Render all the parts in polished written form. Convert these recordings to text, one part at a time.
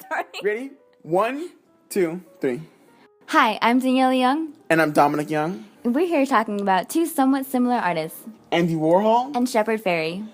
starting. Ready? 1, 2, 3. Hi, I'm Danielle Young. And I'm Dominic Young. And we're here talking about two somewhat similar artists. Andy Warhol. And Shepard Fairey.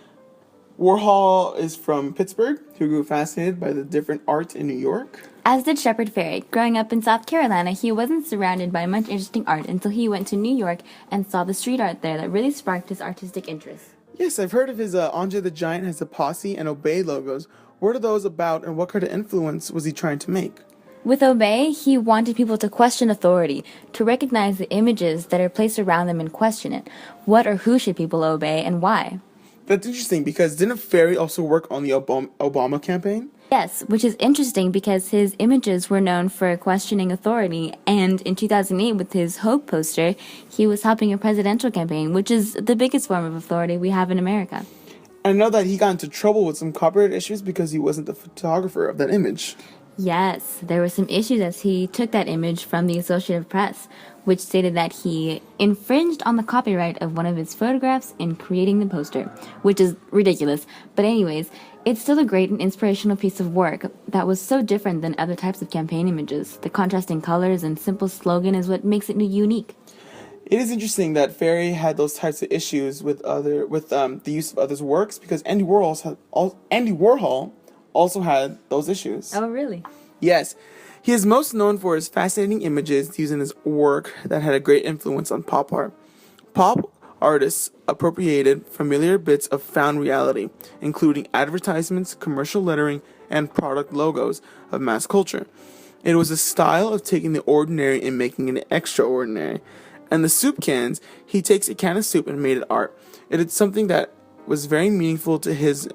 Warhol is from Pittsburgh, who grew fascinated by the different art in New York. As did Shepard Fairey. Growing up in South Carolina, he wasn't surrounded by much interesting art until he went to New York and saw the street art there that really sparked his artistic interest. Yes, I've heard of his Andre the Giant has a Posse and Obey logos. What are those about, and what kind of influence was he trying to make? With Obey, he wanted people to question authority, to recognize the images that are placed around them and question it. What or who should people obey, and why? That's interesting, because didn't Fairey also work on the Obama campaign? Yes, which is interesting because his images were known for questioning authority, and in 2008 with his Hope poster, he was helping a presidential campaign, which is the biggest form of authority we have in America. I know that he got into trouble with some copyright issues because he wasn't the photographer of that image. Yes, there were some issues as he took that image from the Associated Press, which stated that he infringed on the copyright of one of his photographs in creating the poster, which is ridiculous. But anyways, it's still a great and inspirational piece of work that was so different than other types of campaign images. The contrasting colors and simple slogan is what makes it unique. It is interesting that Fairey had those types of issues with the use of others' works, because Andy Warhol also had those issues. Oh, really? Yes. He is most known for his fascinating images used in his work that had a great influence on pop art. Pop artists appropriated familiar bits of found reality, including advertisements, commercial lettering, and product logos of mass culture. It was a style of taking the ordinary and making it extraordinary. And the soup cans, he takes a can of soup and made it art. It is something that was very meaningful to his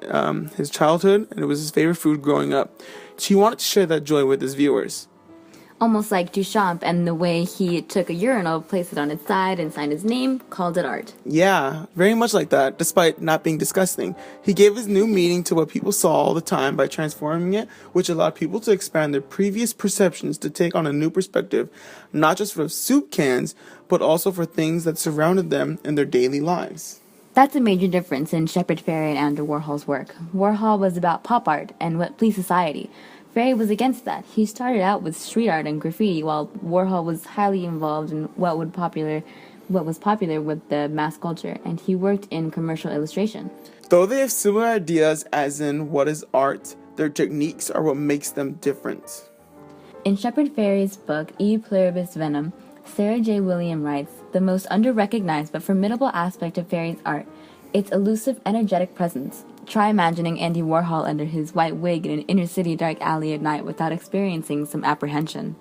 childhood, and it was his favorite food growing up. So he wanted to share that joy with his viewers. Almost like Duchamp and the way he took a urinal, placed it on its side, and signed his name, called it art. Yeah, very much like that, despite not being disgusting. He gave his new meaning to what people saw all the time by transforming it, which allowed people to expand their previous perceptions to take on a new perspective, not just for soup cans, but also for things that surrounded them in their daily lives. That's a major difference in Shepard Fairey and Andy Warhol's work. Warhol was about pop art and what pleased society. Fairey was against that. He started out with street art and graffiti, while Warhol was highly involved in what was popular with the mass culture, and he worked in commercial illustration. Though they have similar ideas as in what is art, their techniques are what makes them different. In Shepard Fairey's book, E Pluribus Venom, Sarah J. William writes, the most under-recognized but formidable aspect of Fairey's art, its elusive, energetic presence. Try imagining Andy Warhol under his white wig in an inner-city dark alley at night without experiencing some apprehension.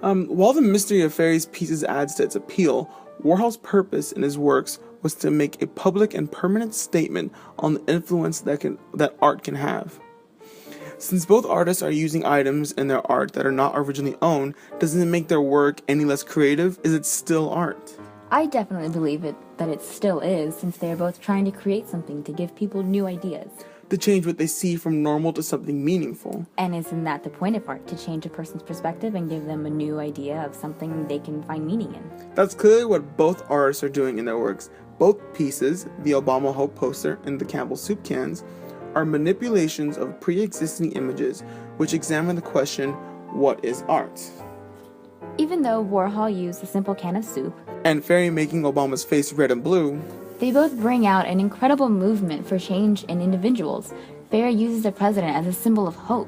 While the mystery of Fairey's pieces adds to its appeal, Warhol's purpose in his works was to make a public and permanent statement on the influence that art can have. Since both artists are using items in their art that are not originally owned, doesn't it make their work any less creative? Is it still art? I definitely believe that it still is, since they are both trying to create something to give people new ideas. To change what they see from normal to something meaningful. And isn't that the point of art? To change a person's perspective and give them a new idea of something they can find meaning in. That's clearly what both artists are doing in their works. Both pieces, the Obama Hope poster and the Campbell soup cans, are manipulations of pre-existing images which examine the question, what is art? Even though Warhol used a simple can of soup, and Fairey making Obama's face red and blue, they both bring out an incredible movement for change in individuals. Fairey uses the president as a symbol of hope.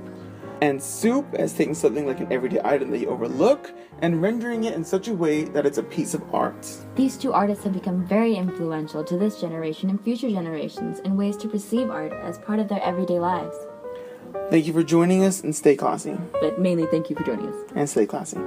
And soup as taking something like an everyday item that you overlook and rendering it in such a way that it's a piece of art. These two artists have become very influential to this generation and future generations in ways to perceive art as part of their everyday lives. Thank you for joining us, and stay classy. But mainly thank you for joining us. And stay classy.